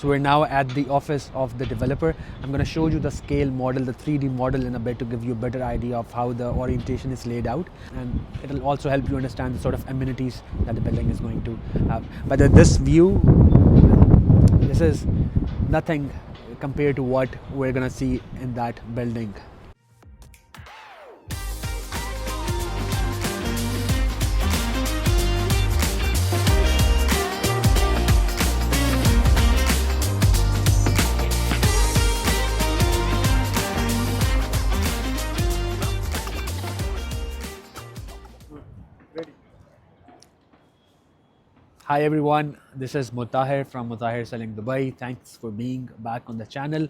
So we're now at the office of the developer. I'm going to show you the scale model, the 3D model in a bit to give you a better idea of how the orientation is laid out, and it'll also help you understand the sort of amenities that the building is going to have. But this view, this is nothing compared to what we're going to see in that building. Hi everyone, this is Mutahir from Mutahir Selling Dubai. Thanks for being back on the channel.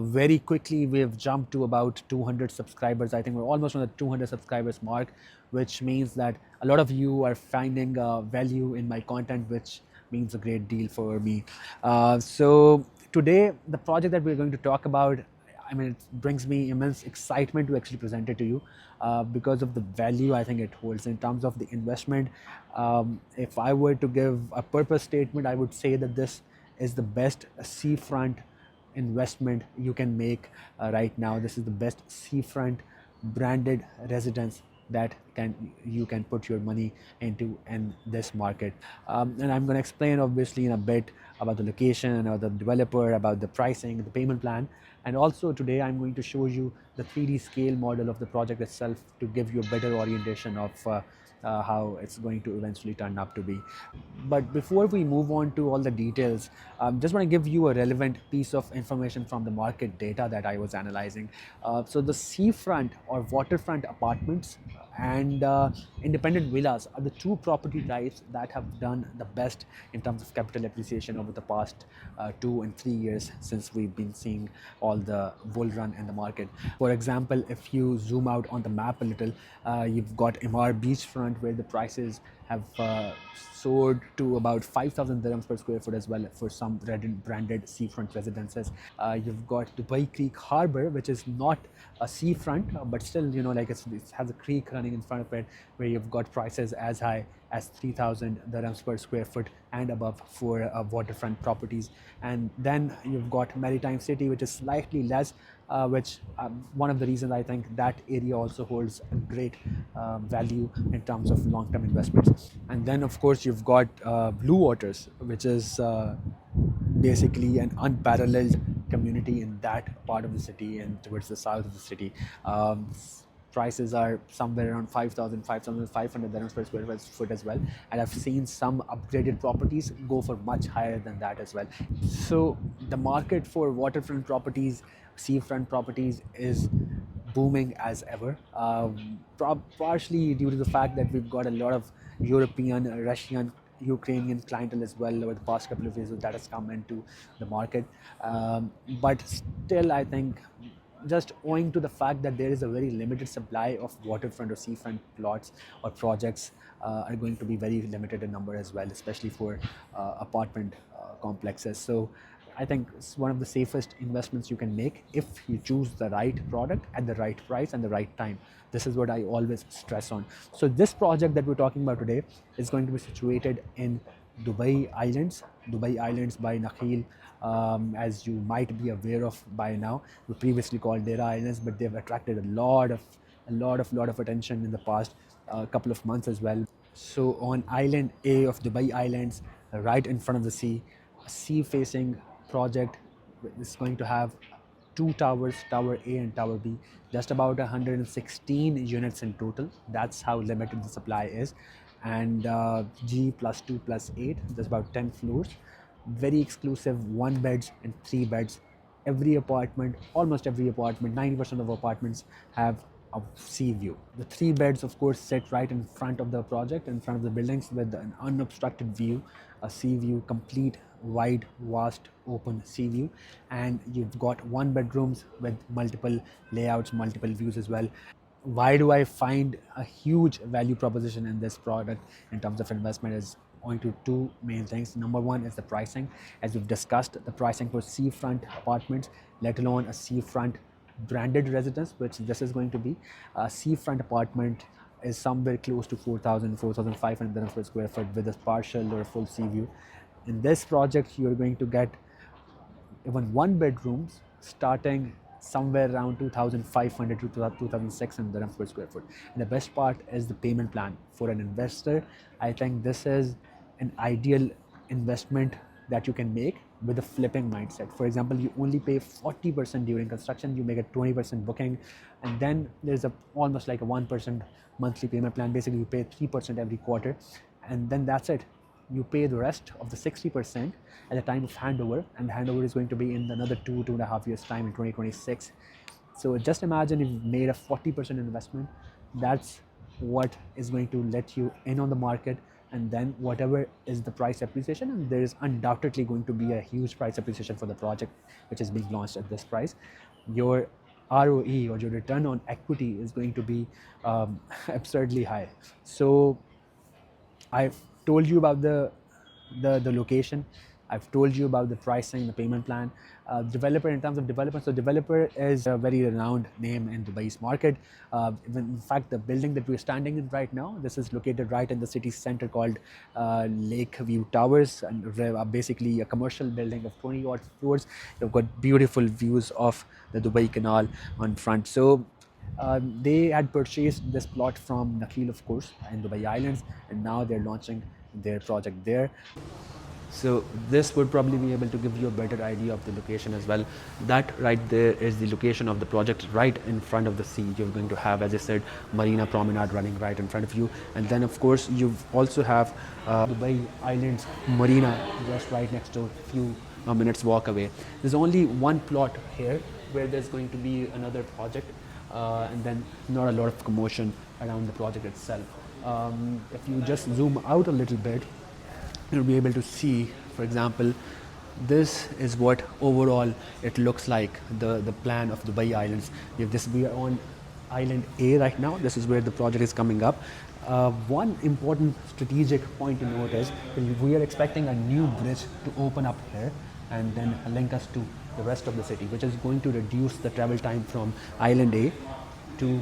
Very quickly, we've jumped to about 200 subscribers. I think we're almost on the 200 subscribers mark, which means that a lot of you are finding value in my content, which means a great deal for me. So today, the project that we're going to talk about, I mean, it brings me immense excitement to actually present it to you because of the value I think it holds in terms of the investment. If I were to give a purpose statement, I would say that this is the best seafront investment you can make right now. This is the best seafront branded residence that you can put your money into in this market. And I'm going to explain obviously in a bit about the location, about the developer, about the pricing, the payment plan, and also today I'm going to show you the 3D scale model of the project itself to give you a better orientation of how it's going to eventually turn up to be. But before we move on to all the details, just want to give you a relevant piece of information from the market data that I was analyzing. So the seafront or waterfront apartments and independent villas are the two property types that have done the best in terms of capital appreciation over the past 2 and 3 years since we've been seeing all the bull run in the market. For example, if you zoom out on the map a little, you've got Imar beachfront where the prices have soared to about 5,000 dirhams per square foot as well for some branded seafront residences. You've got Dubai Creek Harbour, which is not a seafront, but still, you know, like it has a creek running in front of it, where you've got prices as high as 3,000 dirhams per square foot and above for waterfront properties. And then you've got Maritime City, which is slightly less, which one of the reasons I think that area also holds a great value in terms of long-term investments. And then of course you've got Blue Waters, which is basically an unparalleled community in that part of the city and towards the south of the city. Prices are somewhere around 5,000, 5,500 dirhams per square foot as well. And I've seen some upgraded properties go for much higher than that as well. So the market for waterfront properties, seafront properties is booming as ever, partially due to the fact that we've got a lot of European, Russian, Ukrainian clientele as well over the past couple of years that has come into the market. But still, I think just owing to the fact that there is a very limited supply of waterfront or seafront plots or projects are going to be very limited in number as well, especially for apartment complexes. So I think it's one of the safest investments you can make if you choose the right product at the right price and the right time. This is what I always stress on. So this project that we're talking about today is going to be situated in Dubai Islands by Nakheel. As you might be aware of by now, we previously called Dera Islands, but they've attracted a lot of attention in the past couple of months as well. So on Island A of Dubai Islands, right in front of the sea, a sea-facing project is going to have two towers, Tower A and Tower B, just about 116 units in total. That's how limited the supply is. And G plus 2 plus 8, there's about 10 floors. Very exclusive 1 beds and 3 beds. Every apartment, almost every apartment, 90% of apartments have a sea view. The 3 beds of course sit right in front of the project, in front of the buildings, with an unobstructed view, a sea view, complete wide, vast, open sea view. And you've got 1 bedrooms with multiple layouts, multiple views as well. Why do I find a huge value proposition in this product in terms of investment is owing to 2 main things. Number 1 is the pricing. As we've discussed, the pricing for seafront apartments, let alone a seafront branded residence, which this is going to be. A seafront apartment is somewhere close to 4,000, 4,500 per square foot with a partial or full sea view. In this project, you're going to get even one bedrooms starting somewhere around 2,500 to 2,600 dirhams per square foot. And the best part is the payment plan. For an investor, I think this is an ideal investment that you can make with a flipping mindset. For example, you only pay 40% during construction, you make a 20% booking, and then there's a almost like a 1% monthly payment plan. Basically, you pay 3% every quarter, and then that's it. You pay the rest of the 60% at the time of handover, and handover is going to be in another 2.5 years time in 2026. So just imagine if you've made a 40% investment. That's what is going to let you in on the market, and then whatever is the price appreciation, and there is undoubtedly going to be a huge price appreciation for the project which is being launched at this price. Your ROE, or your return on equity, is going to be absurdly high. So I've told you about the location. I've told you about the pricing, the payment plan. Developer, in terms of developer, so developer is a very renowned name in Dubai's market. In fact, the building that we're standing in right now, this is located right in the city center called Lakeview Towers, and basically a commercial building of 20 odd floors. You've got beautiful views of the Dubai Canal on front. So they had purchased this plot from Nakheel, of course, in Dubai Islands, and now they're launching their project there. So this would probably be able to give you a better idea of the location as well. That right there is the location of the project, right in front of the sea. You're going to have, as I said, Marina Promenade running right in front of you, and then of course you also have Dubai Islands Marina just right next door, few minutes walk away. There's only one plot here where there's going to be another project, and then not a lot of commotion around the project itself. If you just zoom out a little bit, you'll be able to see, for example, this is what overall it looks like, the plan of Dubai Islands. We are on Island A right now. This is where the project is coming up. One important strategic point to note is we are expecting a new bridge to open up here and then link us to the rest of the city, which is going to reduce the travel time from Island A to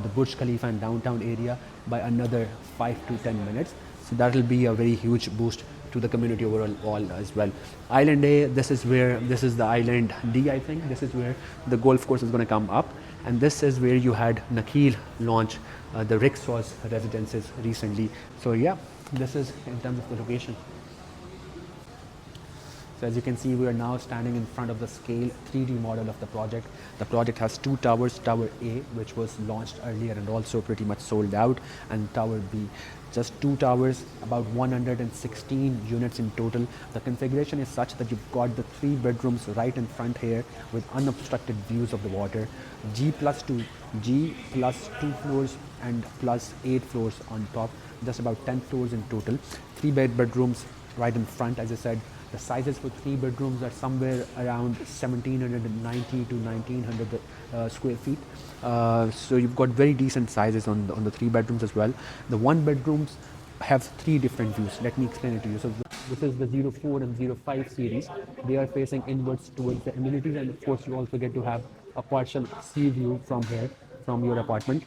the Burj Khalifa and downtown area by another 5 to 10 minutes. So that will be a very huge boost to the community overall as well. Island A, this is the Island D, I think. This is where the golf course is going to come up. And this is where you had Nakheel launch the Rixos residences recently. So yeah, this is in terms of the location. So as you can see, we are now standing in front of the scale 3D model of the project. The project has two towers, Tower A, which was launched earlier and also pretty much sold out, and Tower B. Just two towers, about 116 units in total. The configuration is such that you've got the 3 bedrooms right in front here with unobstructed views of the water. G plus 2 floors and plus 8 floors on top, just about 10 floors in total. 3 bedrooms right in front, as I said. The sizes for 3 bedrooms are somewhere around 1790 to 1900 square feet. So you've got very decent sizes on the 3 bedrooms as well. The 1 bedrooms have 3 different views. Let me explain it to you. So this is the 04 and 05 series. They are facing inwards towards the amenities, and of course you also get to have a partial sea view from here, from your apartment.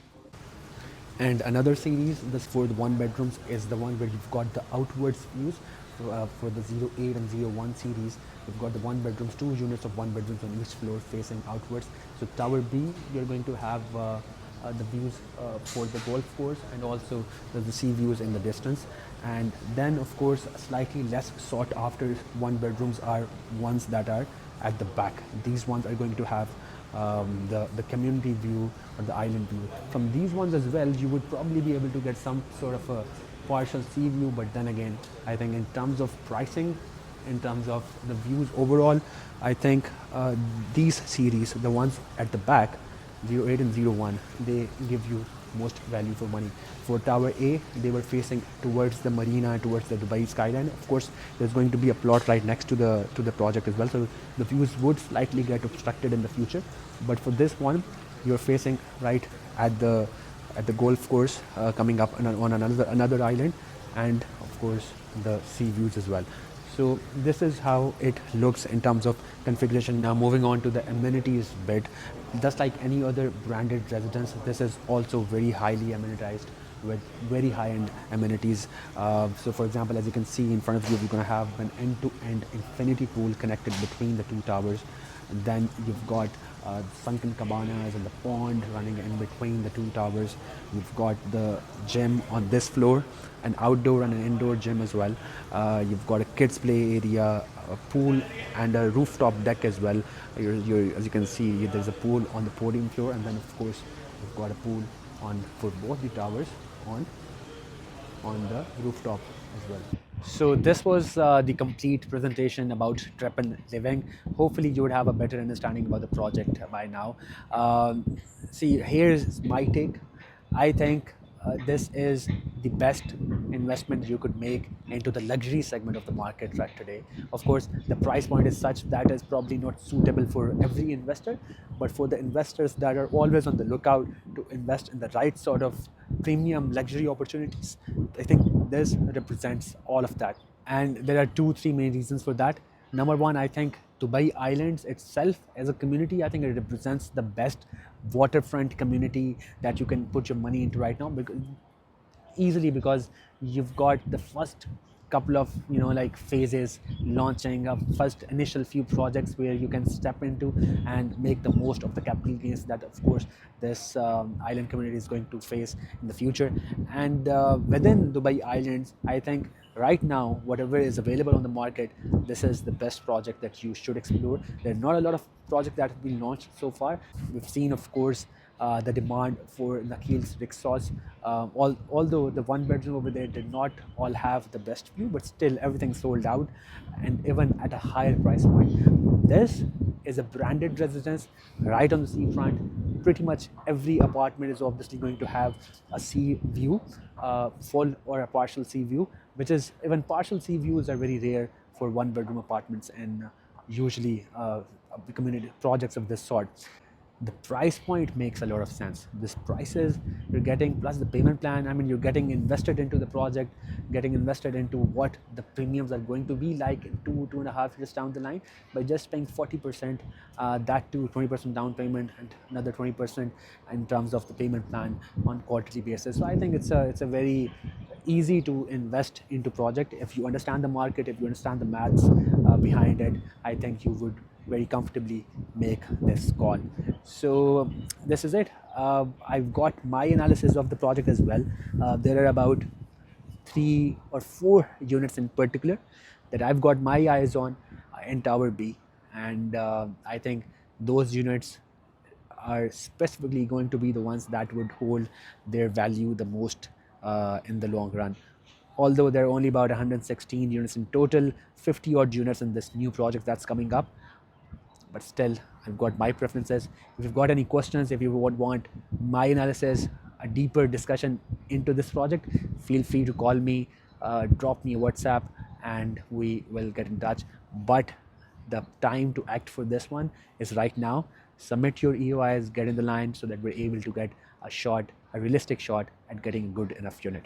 And another series, this for the 1 bedrooms, is the one where you've got the outwards views. For the 08 and 01 series, you've got the 1 bedrooms, 2 units of 1 bedrooms on each floor facing outwards. So Tower B, you're going to have the views for the golf course, and also the sea views in the distance. And then of course slightly less sought after 1 bedrooms are ones that are at the back. These ones are going to have the community view or the island view. From these ones as well, you would probably be able to get some sort of a partial sea view, but then again, I think in terms of pricing, in terms of the views overall, I think these series, the ones at the back, 08 and 01, they give you most value for money. For Tower A, they were facing towards the marina, towards the Dubai skyline. Of course, there's going to be a plot right next to the project as well, so the views would slightly get obstructed in the future. But for this one, you're facing right at the golf course coming up on another island, and of course the sea views as well. So this is how it looks in terms of configuration. Now moving on to the amenities bit. Just like any other branded residence, this is also very highly amenitized with very high-end amenities. So for example, as you can see in front of you, we're going to have an end-to-end infinity pool connected between the two towers. And then you've got sunken cabanas and the pond running in between the two towers. You've got the gym on this floor, an outdoor and an indoor gym as well. You've got a kids play area, a pool, and a rooftop deck as well. As you can see, there's a pool on the podium floor, and then of course you've got a pool on for both the towers on the rooftop as well. So this was the complete presentation about Treppan Living. Hopefully you would have a better understanding about the project by now. See, here's my take. I think this is the best investment you could make into the luxury segment of the market right today. Of course, the price point is such that is probably not suitable for every investor, but for the investors that are always on the lookout to invest in the right sort of premium luxury opportunities, I think this represents all of that. And there are three main reasons for that. Number one, I think Dubai Islands itself as a community, I think it represents the best waterfront community that you can put your money into right now, because easily, because you've got the first couple of like phases launching a first initial few projects where you can step into and make the most of the capital gains that of course this island community is going to face in the future. And within Dubai Islands, I think right now whatever is available on the market, this is the best project that you should explore. There are not a lot of projects that have been launched so far. We've seen, of course, the demand for Nakheel's Rixos. Although the one bedroom over there did not all have the best view, but still everything sold out, and even at a higher price point. This is a branded residence right on the seafront. Pretty much every apartment is obviously going to have a sea view, full or a partial sea view, which is, even partial sea views are very rare for one bedroom apartments and usually community projects of this sort. The price point makes a lot of sense. This prices you're getting plus the payment plan, I mean, you're getting invested into the project, getting invested into what the premiums are going to be like in 2.5 years down the line by just paying 40%, that to 20% down payment and another 20% in terms of the payment plan on quarterly basis. So I think it's a very easy to invest into project. If you understand the market, if you understand the maths behind it, I think you would very comfortably make this call. So this is it. I've got my analysis of the project as well. There are about 3 or 4 units in particular that I've got my eyes on in Tower B, and I think those units are specifically going to be the ones that would hold their value the most in the long run. Although there are only about 116 units in total, 50 odd units in this new project that's coming up, but still I've got my preferences. If you've got any questions, if you would want my analysis, a deeper discussion into this project, feel free to call me, drop me a WhatsApp, and we will get in touch. But the time to act for this one is right now. Submit your EOIs, get in the line so that we're able to get a realistic shot at getting a good enough unit.